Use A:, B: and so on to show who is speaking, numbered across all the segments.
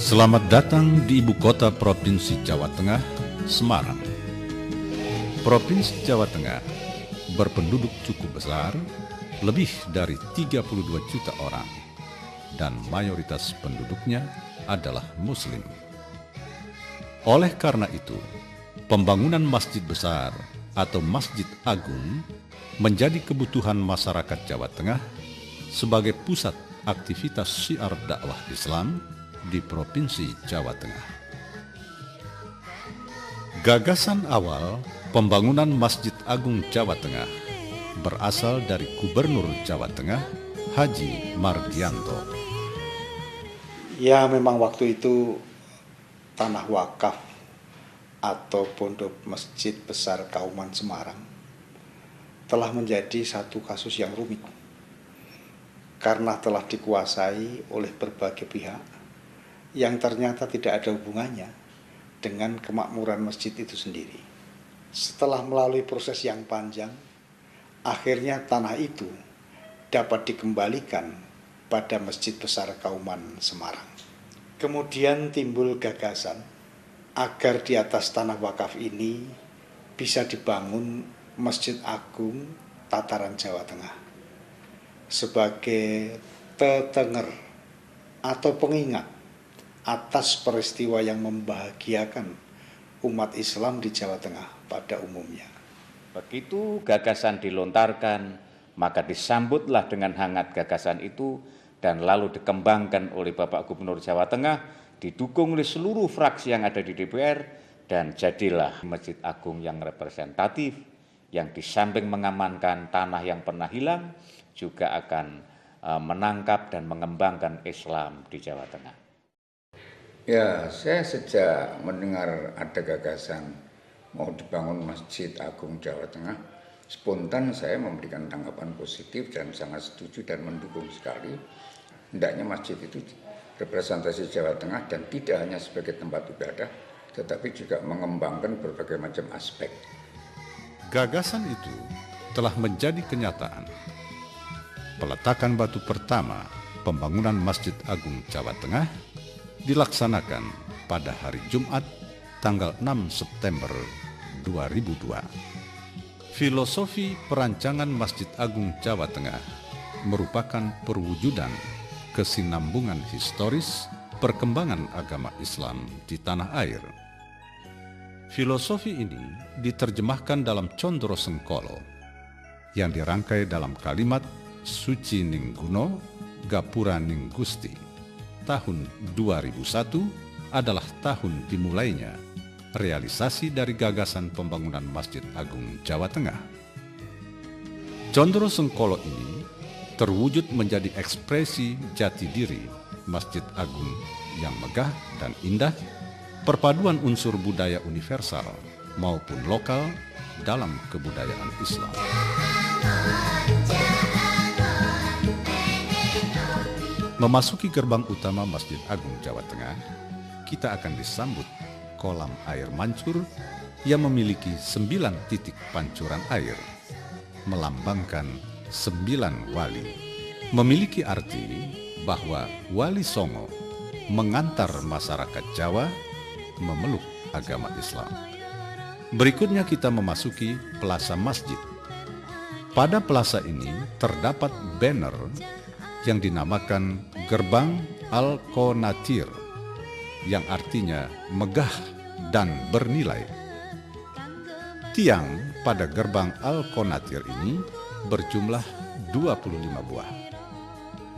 A: Selamat datang di ibu kota Provinsi Jawa Tengah, Semarang. Provinsi Jawa Tengah berpenduduk cukup besar, lebih dari 32 juta orang, dan mayoritas penduduknya adalah Muslim. Oleh karena itu, pembangunan masjid besar atau masjid agung menjadi kebutuhan masyarakat Jawa Tengah sebagai pusat aktivitas syiar dakwah Islam di Provinsi Jawa Tengah. Gagasan awal pembangunan Masjid Agung Jawa Tengah berasal dari Gubernur Jawa Tengah, Haji Mardianto.
B: Ya, memang waktu itu tanah wakaf atau pondok masjid besar Kauman Semarang telah menjadi satu kasus yang rumit karena telah dikuasai oleh berbagai pihak yang ternyata tidak ada hubungannya dengan kemakmuran masjid itu sendiri. Setelah melalui proses yang panjang, akhirnya tanah itu dapat dikembalikan pada Masjid Besar Kauman Semarang. Kemudian timbul gagasan agar di atas tanah wakaf ini bisa dibangun Masjid Agung Tataran Jawa Tengah sebagai tetenger atau pengingat atas peristiwa yang membahagiakan umat Islam di Jawa Tengah pada umumnya.
C: Begitu gagasan dilontarkan, maka disambutlah dengan hangat gagasan itu dan lalu dikembangkan oleh Bapak Gubernur Jawa Tengah, didukung oleh seluruh fraksi yang ada di DPR, dan jadilah Masjid Agung yang representatif, yang di samping mengamankan tanah yang pernah hilang, juga akan menangkap dan mengembangkan Islam di Jawa Tengah.
D: Ya, saya sejak mendengar ada gagasan mau dibangun Masjid Agung Jawa Tengah, spontan saya memberikan tanggapan positif dan sangat setuju dan mendukung sekali. Hendaknya masjid itu representasi Jawa Tengah dan tidak hanya sebagai tempat ibadah, tetapi juga mengembangkan berbagai macam aspek.
A: Gagasan itu telah menjadi kenyataan. Peletakan batu pertama pembangunan Masjid Agung Jawa Tengah dilaksanakan pada hari Jumat tanggal 6 September 2002. Filosofi perancangan Masjid Agung Jawa Tengah merupakan perwujudan kesinambungan historis perkembangan agama Islam di tanah air. Filosofi ini diterjemahkan dalam Condro Sengkolo yang dirangkai dalam kalimat Suci Ning Guno, Gapura Ning Gusti. Tahun 2001 adalah tahun dimulainya realisasi dari gagasan pembangunan Masjid Agung Jawa Tengah. Condro Sengkolo ini terwujud menjadi ekspresi jati diri Masjid Agung yang megah dan indah, perpaduan unsur budaya universal maupun lokal dalam kebudayaan Islam. Memasuki gerbang utama Masjid Agung Jawa Tengah, kita akan disambut kolam air mancur yang memiliki 9 titik pancuran air, melambangkan 9 wali. Memiliki arti bahwa Wali Songo mengantar masyarakat Jawa memeluk agama Islam. Berikutnya kita memasuki Plaza Masjid. Pada plaza ini terdapat banner yang dinamakan Gerbang Al-Qonatir, yang artinya megah dan bernilai. Tiang pada Gerbang Al-Qonatir ini berjumlah 25 buah,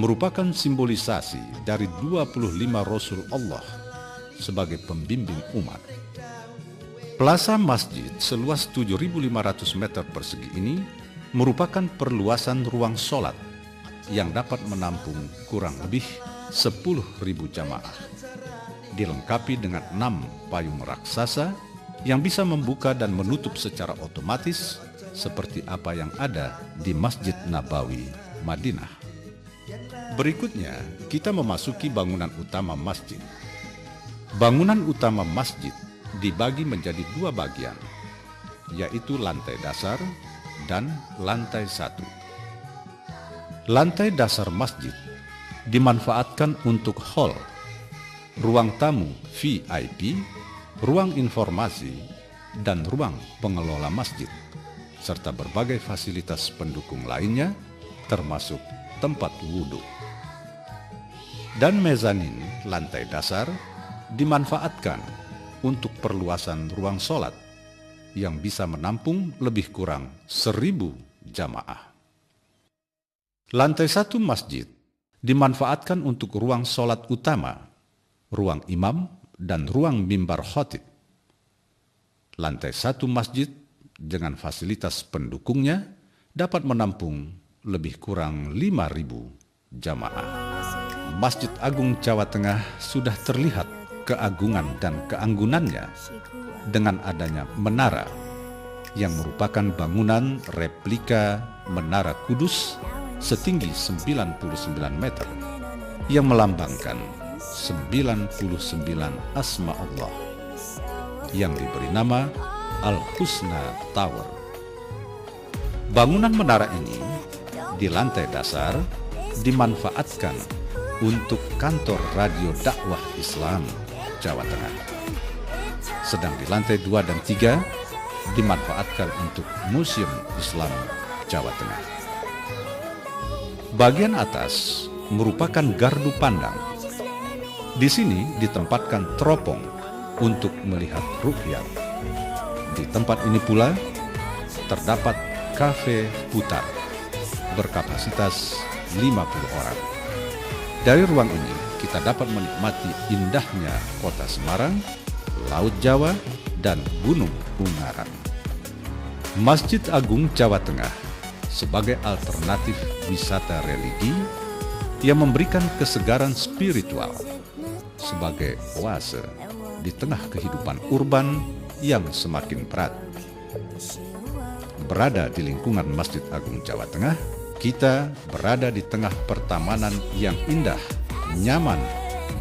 A: merupakan simbolisasi dari 25 Rasul Allah sebagai pembimbing umat. Plaza Masjid seluas 7.500 meter persegi ini merupakan perluasan ruang sholat yang dapat menampung kurang lebih 10.000 jamaah, dilengkapi dengan 6 payung raksasa yang bisa membuka dan menutup secara otomatis seperti apa yang ada di Masjid Nabawi, Madinah. Berikutnya, kita memasuki bangunan utama masjid. Bangunan utama masjid dibagi menjadi 2 bagian, yaitu lantai dasar dan lantai 1. Lantai dasar masjid dimanfaatkan untuk hall, ruang tamu VIP, ruang informasi, dan ruang pengelola masjid, serta berbagai fasilitas pendukung lainnya termasuk tempat wudhu. Dan mezanin lantai dasar dimanfaatkan untuk perluasan ruang sholat yang bisa menampung lebih kurang 1.000 jamaah. Lantai 1 masjid dimanfaatkan untuk ruang sholat utama, ruang imam, dan ruang mimbar khatib. Lantai 1 masjid dengan fasilitas pendukungnya dapat menampung lebih kurang 5.000 jamaah. Masjid Agung Jawa Tengah sudah terlihat keagungan dan keanggunannya dengan adanya menara yang merupakan bangunan replika Menara Kudus setinggi 99 meter yang melambangkan 99 asma Allah yang diberi nama Al-Husna Tower. Bangunan menara ini di lantai dasar dimanfaatkan untuk kantor radio dakwah Islam Jawa Tengah. Sedang di lantai 2 dan 3 dimanfaatkan untuk Museum Islam Jawa Tengah. Bagian atas merupakan gardu pandang. Di sini ditempatkan teropong untuk melihat ruqyah. Di tempat ini pula terdapat kafe putar berkapasitas 50 orang. Dari ruang ini kita dapat menikmati indahnya kota Semarang, Laut Jawa, dan Gunung Ungaran. Masjid Agung Jawa Tengah sebagai alternatif wisata religi yang memberikan kesegaran spiritual sebagai oase di tengah kehidupan urban yang semakin berat. Berada di lingkungan Masjid Agung Jawa Tengah, kita berada di tengah pertamanan yang indah, nyaman,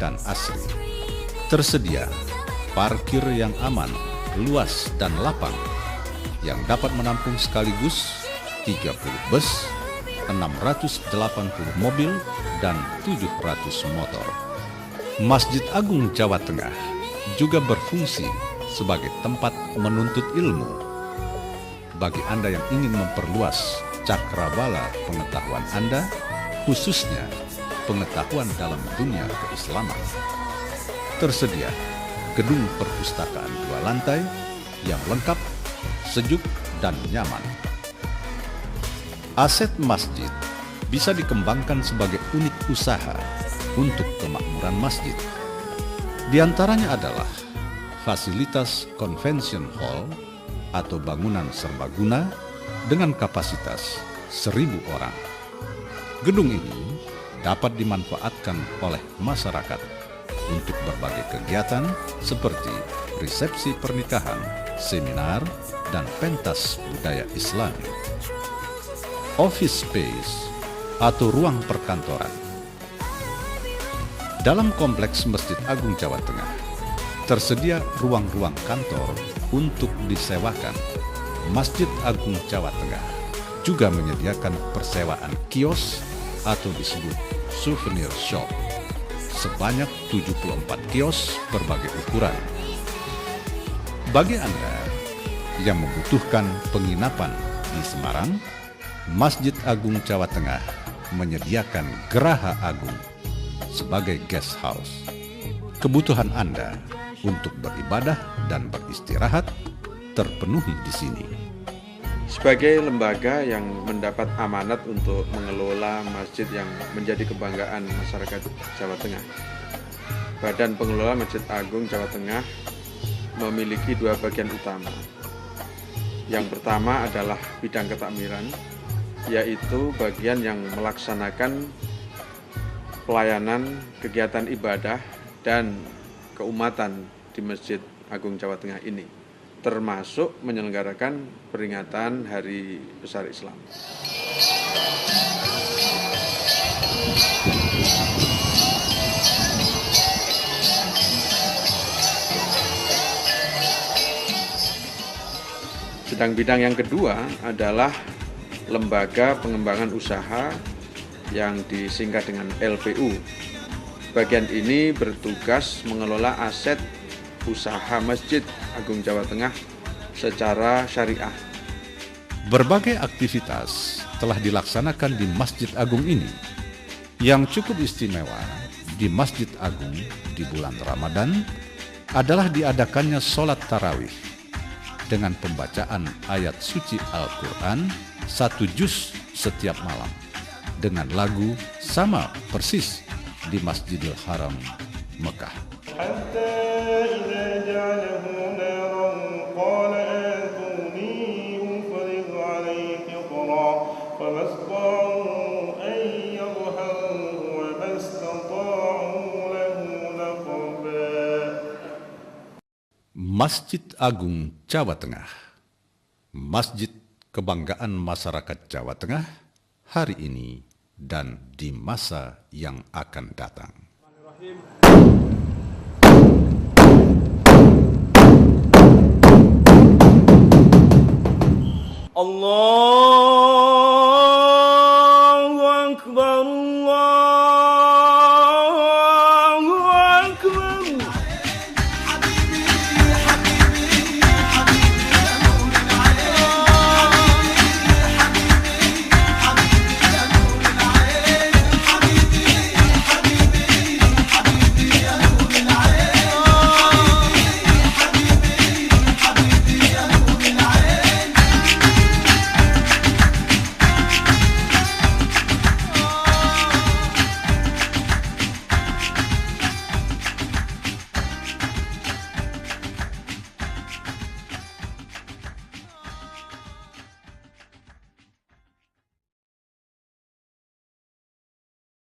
A: dan asri. Tersedia parkir yang aman, luas, dan lapang yang dapat menampung sekaligus 30 bus, 680 mobil, dan 700 motor. Masjid Agung Jawa Tengah juga berfungsi sebagai tempat menuntut ilmu. Bagi Anda yang ingin memperluas cakrawala pengetahuan Anda, khususnya pengetahuan dalam dunia keislaman, tersedia gedung perpustakaan 2 lantai yang lengkap, sejuk, dan nyaman. Aset masjid bisa dikembangkan sebagai unit usaha untuk kemakmuran masjid. Di antaranya adalah fasilitas convention hall atau bangunan serbaguna dengan kapasitas 1.000 orang. Gedung ini dapat dimanfaatkan oleh masyarakat untuk berbagai kegiatan seperti resepsi pernikahan, seminar, dan pentas budaya Islam. Office space atau ruang perkantoran. Dalam kompleks Masjid Agung Jawa Tengah, tersedia ruang-ruang kantor untuk disewakan. Masjid Agung Jawa Tengah juga menyediakan persewaan kios atau disebut souvenir shop sebanyak 74 kios berbagai ukuran. Bagi Anda yang membutuhkan penginapan di Semarang, Masjid Agung Jawa Tengah menyediakan Geraha Agung sebagai guest house. Kebutuhan Anda untuk beribadah dan beristirahat terpenuhi di sini.
E: Sebagai lembaga yang mendapat amanat untuk mengelola masjid yang menjadi kebanggaan masyarakat Jawa Tengah, Badan Pengelola Masjid Agung Jawa Tengah memiliki 2 bagian utama. Yang pertama adalah bidang ketakmiran, yaitu bagian yang melaksanakan pelayanan kegiatan ibadah dan keumatan di Masjid Agung Jawa Tengah ini, termasuk menyelenggarakan peringatan Hari Besar Islam. Sedang bidang yang kedua adalah lembaga pengembangan usaha yang disingkat dengan LPU, Bagian ini bertugas mengelola aset usaha Masjid Agung Jawa Tengah secara syariah.
A: Berbagai aktivitas telah dilaksanakan di Masjid Agung ini. Yang cukup istimewa di Masjid Agung di bulan Ramadan adalah diadakannya sholat tarawih dengan pembacaan ayat suci Al-Quran 1 juz setiap malam dengan lagu sama persis di Masjidil Haram Mekah. Masjid Agung Jawa Tengah, masjid kebanggaan masyarakat Jawa Tengah hari ini dan di masa yang akan datang.
F: Allah